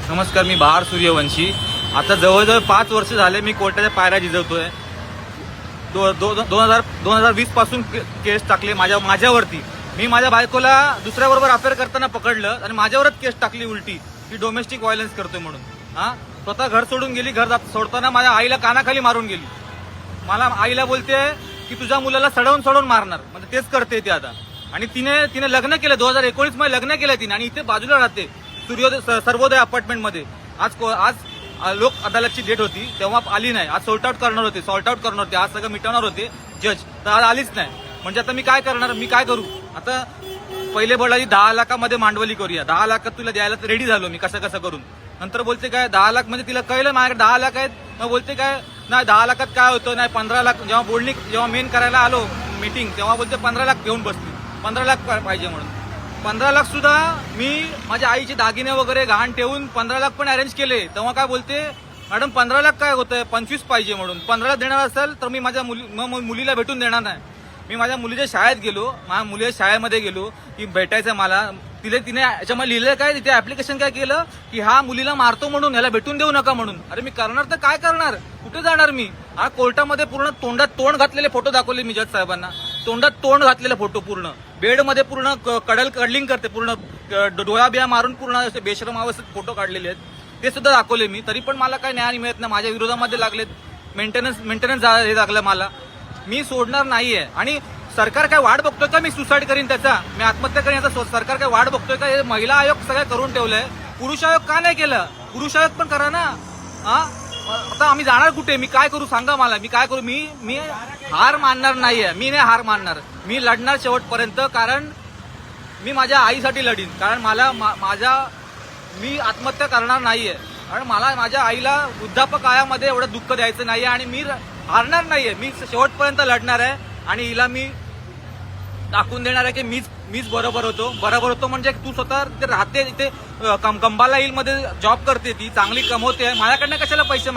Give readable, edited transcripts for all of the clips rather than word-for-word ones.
नमस्कार, मी बहार सूर्यवंशी. आता जवळजवळ 5 वर्ष झाले मी कोर्टाच्या पायऱ्या झिजवतोय. 2020 पासून केस टाकले माझ्यावरती. मी माझ्या बायकोला दुसऱ्याबरोबर अफेअर करताना पकडलं आणि माझ्यावरच केस टाकली उलटी की डोमेस्टिक व्हायलन्स करतोय म्हणून. स्वतः घर सोडून गेली. घर सोडताना माझ्या आईला कानाखाली मारून गेली. मला आईला बोलते की तुझ्या मुलाला सडवून मारणार. म्हणजे तेच करते ती आता. आणि तिने लग्न केलं 2019 मध्ये लग्न केलं तिने आणि इथे बाजूला राहते सर्वोदय अपार्टमेंटमध्ये. आज लोक अदालतची डेट होती तेव्हा आली नाही. आज सॉर्ट आउट करणार होते. आज सगळं मिटवणार होते जज, तर आज आलीच नाही. म्हणजे आता मी काय करणार, मी काय करू आता. पहिले बोलायची 10 लाखामध्ये मांडवली करूया, 10 लाखात तुला द्यायला रेडी झालो मी कसं करून. नंतर बोलते काय 10 लाख म्हणजे तिला कळलं माझ्याकडे 10 लाख आहेत. मग बोलते काय नाही 10 लाखात काय होतं, नाही 15 लाख. जेव्हा मेन करायला आलो मीटिंग तेव्हा बोलते 15 लाख घेऊन बसली. 15 लाख पाहिजे म्हणून. 15 लाख सुद्धा मी माझ्या आईचे दागिने वगैरे गहाण ठेवून 15 लाख पण अरेंज केले. तेव्हा काय बोलते मॅडम 15 लाख काय होतंय, 25 पाहिजे म्हणून. 15 लाख देणार असेल तर मी माझ्या मुलीला भेटून देणार नाही. मी माझ्या मुलीच्या शाळेत गेलो, माझ्या मुलीच्या शाळेमध्ये गेलो की भेटायचं मला. तिने याच्यामध्ये लिहिलं काय, तिथे ऍप्लिकेशन काय केलं की हा मुलीला मारतो म्हणून, ह्याला भेटून देऊ नका म्हणून. अरे मी करणार तर काय करणार, कुठे जाणार मी. कोर्टामध्ये पूर्ण तोंडात तोंड घातलेले फोटो दाखवले मी जज साहेबांना. तोंडात तोंड घातलेले फोटो पूर्ण बेडमध्ये पूर्ण कडलिंग करते पूर्ण डोळा बिया मारून पूर्ण असे बेशरम अवस्थेत फोटो काढलेले आहेत. ते सुद्धा दाखवले मी. तरी पण मला काय न्याय मिळत नाही. माझ्या विरोधामध्ये लागलेत. मेंटेनन्स हे लागलं मला. मी सोडणार नाहीये. आणि सरकार काय वाट बघतोय का मी सुसाईड करीन त्याचा, मी आत्महत्या करीन याचा सरकार काय वाट बघतोय का. हे महिला आयोग सगळं करून ठेवलंय. पुरुष आयोग का नाही केलं. पुरुष आयोग पण करा ना. आता आम्ही जाणार कुठे, मी काय करू सांगा मला. मी काय करू. मी हार मानणार नाहीये. मी नाही हार मानणार. मी लढणार शेवटपर्यंत. कारण मी माझ्या आईसाठी लढीन. कारण मी आत्महत्या करणार नाहीये. कारण मला माझ्या आईला वृद्धापकाळामध्ये एवढं दुःख द्यायचं नाहीये. आणि मी हारणार नाहीये. मी शेवटपर्यंत लढणार आहे. आणि हिला मी दाखवून देणार आहे की मीच बरोबर होतो. म्हणजे तू स्वतः तिथे राहते, तिथे कंबाला हिल मध्ये जॉब करते, ती चांगली कमवते. माझ्याकडे कशाला पैसे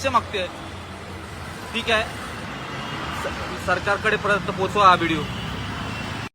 मागते. ठीक आहे, सरकारकडे परत पोहोचवा हा व्हिडिओ.